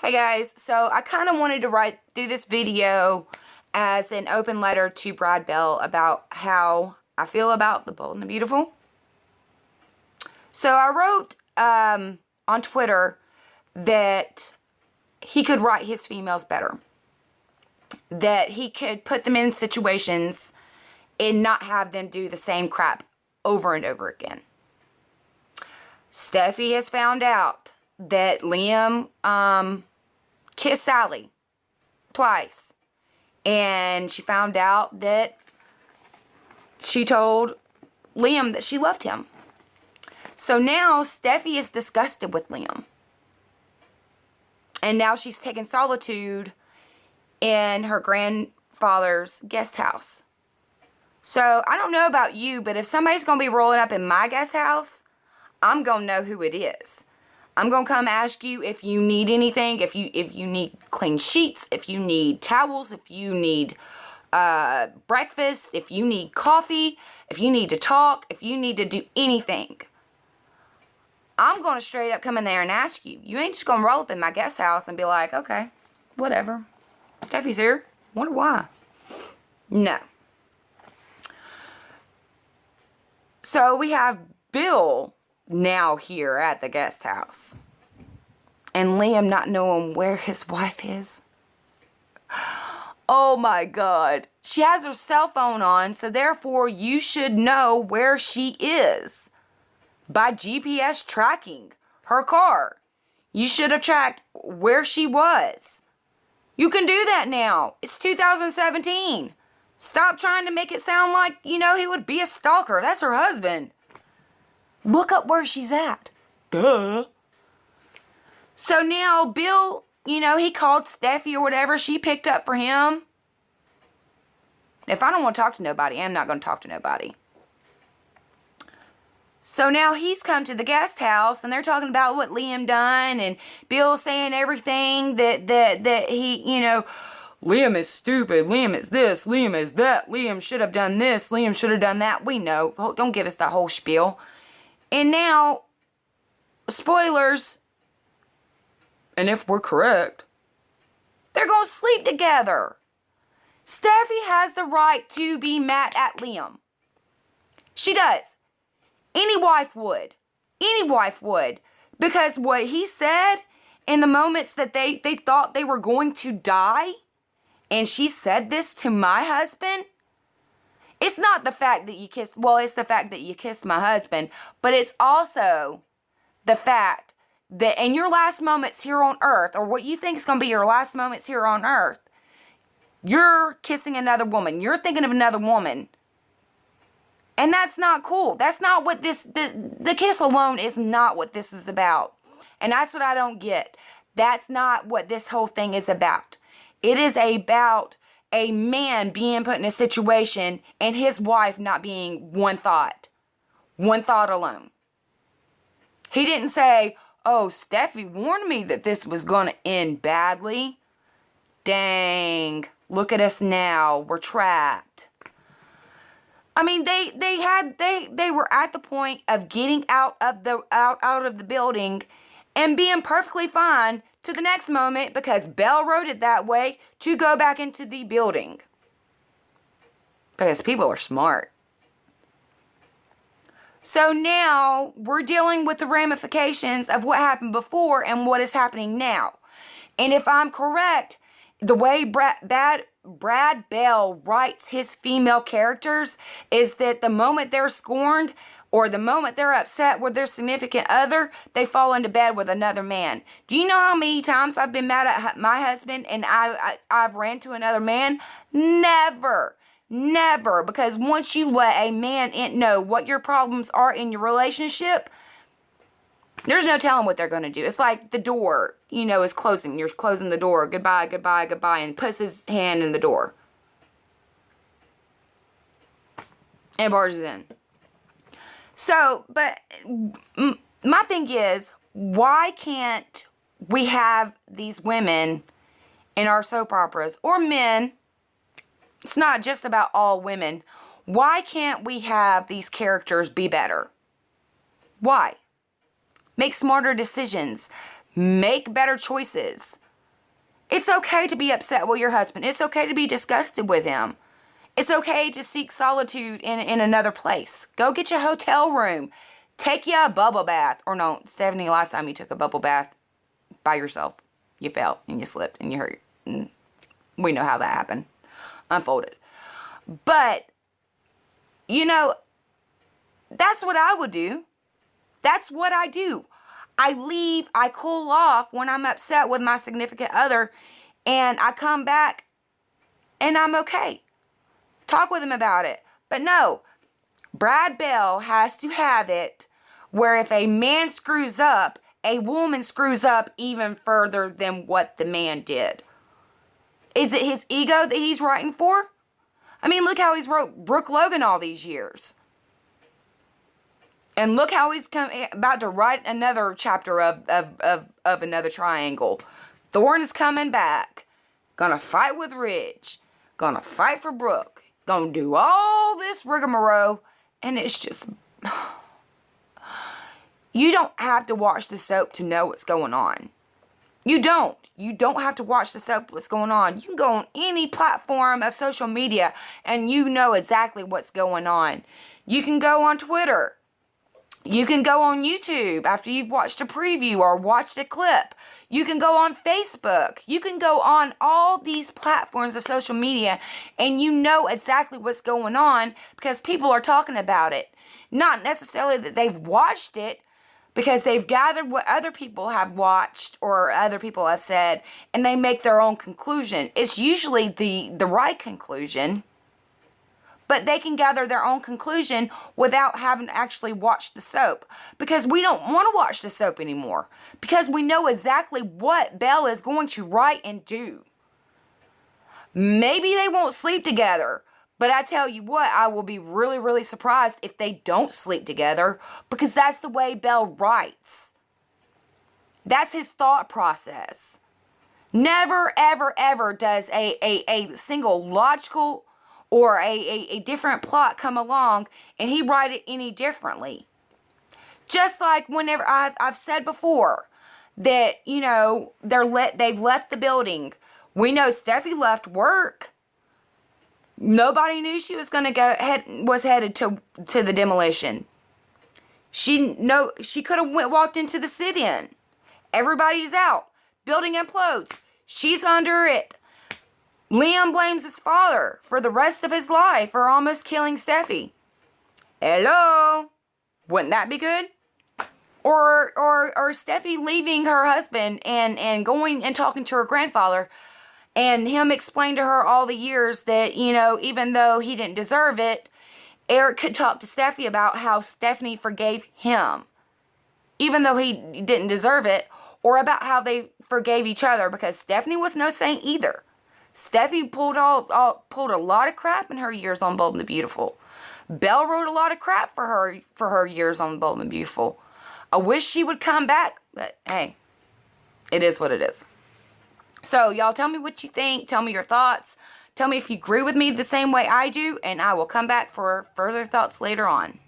Hey guys, so I kind of wanted to do this video as an open letter to Brad Bell about how I feel about The Bold and the Beautiful. So I wrote on Twitter that he could write his females better. That he could put them in situations and not have them do the same crap over and over again. Steffi has found out that Liam kissed Sally twice. And she found out that she told Liam that she loved him. So now Steffi is disgusted with Liam. And now she's taken solitude in her grandfather's guest house. So I don't know about you, but if somebody's going to be rolling up in my guest house, I'm going to know who it is. I'm going to come ask you if you need anything, if you need clean sheets, if you need towels, if you need breakfast, if you need coffee, if you need to talk, if you need to do anything. I'm going to straight up come in there and ask you. You ain't just going to roll up in my guest house and be like, okay, whatever. Steffi's here. Wonder why. No. So we have Bill now here at the guest house. And Liam not knowing where his wife is. Oh my God. She has her cell phone on, so therefore you should know where she is. By GPS tracking her car. You should have tracked where she was. You can do that now. It's 2017. Stop trying to make it sound like, he would be a stalker. That's her husband. Look up where she's at. Duh. So now Bill, he called Steffi or whatever. She picked up for him. If I don't want to talk to nobody, I'm not going to talk to nobody. So now he's come to the guest house and they're talking about what Liam done and Bill saying everything that he, Liam is stupid, Liam is this, Liam is that, Liam should have done this, Liam should have done that. We know. Don't give us the whole spiel. And now, spoilers, and if we're correct, they're going to sleep together. Steffi has the right to be mad at Liam. She does. Any wife would. Any wife would. Because what he said in the moments that they thought they were going to die, and she said this to my husband, it's not the fact that you kissed, it's the fact that you kissed my husband, but it's also the fact that in your last moments here on earth, or what you think is going to be your last moments here on earth, you're kissing another woman. You're thinking of another woman. And that's not cool. That's not what the kiss alone is not what this is about. And that's what I don't get. That's not what this whole thing is about. It is about a man being put in a situation and his wife not being one thought alone. He didn't say, oh, Steffi warned me that this was going to end badly. Dang, look at us now. We're trapped. I mean, they were at the point of getting out of the building and being perfectly fine to the next moment because Bell wrote it that way to go back into the building. Because people are smart. So now we're dealing with the ramifications of what happened before and what is happening now. And if I'm correct, the way Brad Bell writes his female characters is that the moment they're scorned or the moment they're upset with their significant other, they fall into bed with another man. Do you know how many times I've been mad at my husband and I've ran to another man? Never. Never. Because once you let a man know what your problems are in your relationship, there's no telling what they're going to do. It's like the door, is closing. You're closing the door. Goodbye, goodbye, goodbye. And puts his hand in the door. And barges in. So, but my thing is, why can't we have these women in our soap operas, or men? It's not just about all women. Why can't we have these characters be better? Why? Make smarter decisions. Make better choices. It's okay to be upset with your husband. It's okay to be disgusted with him. It's okay to seek solitude in another place. Go get your hotel room. Take you a bubble bath. Or no, Stephanie, last time you took a bubble bath by yourself, you fell and you slipped and you hurt. And we know how that happened. Unfolded. But, you know, that's what I would do. That's what I do. I leave, I cool off when I'm upset with my significant other, and I come back and I'm okay. Talk with him about it. But no, Brad Bell has to have it where if a man screws up, a woman screws up even further than what the man did. Is it his ego that he's writing for? I mean, look how he's wrote Brooke Logan all these years. And look how he's about to write another chapter of another triangle. Thorne's coming back. Gonna fight with Ridge. Gonna fight for Brooke. Gonna do all this rigmarole. And it's just... You don't have to watch the soap to know what's going on. You don't. You don't have to watch the soap what's going on. You can go on any platform of social media and you know exactly what's going on. You can go on Twitter. You can go on YouTube after you've watched a preview or watched a clip. You can go on Facebook. You can go on all these platforms of social media and you know exactly what's going on because people are talking about it. Not necessarily that they've watched it, because they've gathered what other people have watched or other people have said and they make their own conclusion. It's usually the right conclusion. But they can gather their own conclusion without having to actually watch the soap. Because we don't want to watch the soap anymore. Because we know exactly what Belle is going to write and do. Maybe they won't sleep together. But I tell you what, I will be really, really surprised if they don't sleep together. Because that's the way Belle writes. That's his thought process. Never, ever, ever does a single logical or a different plot come along and he write it any differently. Just like whenever I've said before that, you know, they've left the building. We know Steffi left work. Nobody knew she was going to was headed to the demolition. She could have walked into the sit-in. Everybody's out. Building implodes. She's under it. Liam blames his father for the rest of his life for almost killing Steffi. Hello? Wouldn't that be good? Or Steffi leaving her husband and going and talking to her grandfather and him explain to her all the years that, you know, even though he didn't deserve it, Eric could talk to Steffi about how Stephanie forgave him, even though he didn't deserve it, or about how they forgave each other because Stephanie was no saint either. Steffi pulled a lot of crap in her years on Bold and the Beautiful. Belle wrote a lot of crap for her years on Bold and the Beautiful. I wish she would come back, but hey, it is what it is. So y'all tell me what you think. Tell me your thoughts. Tell me if you agree with me the same way I do, and I will come back for further thoughts later on.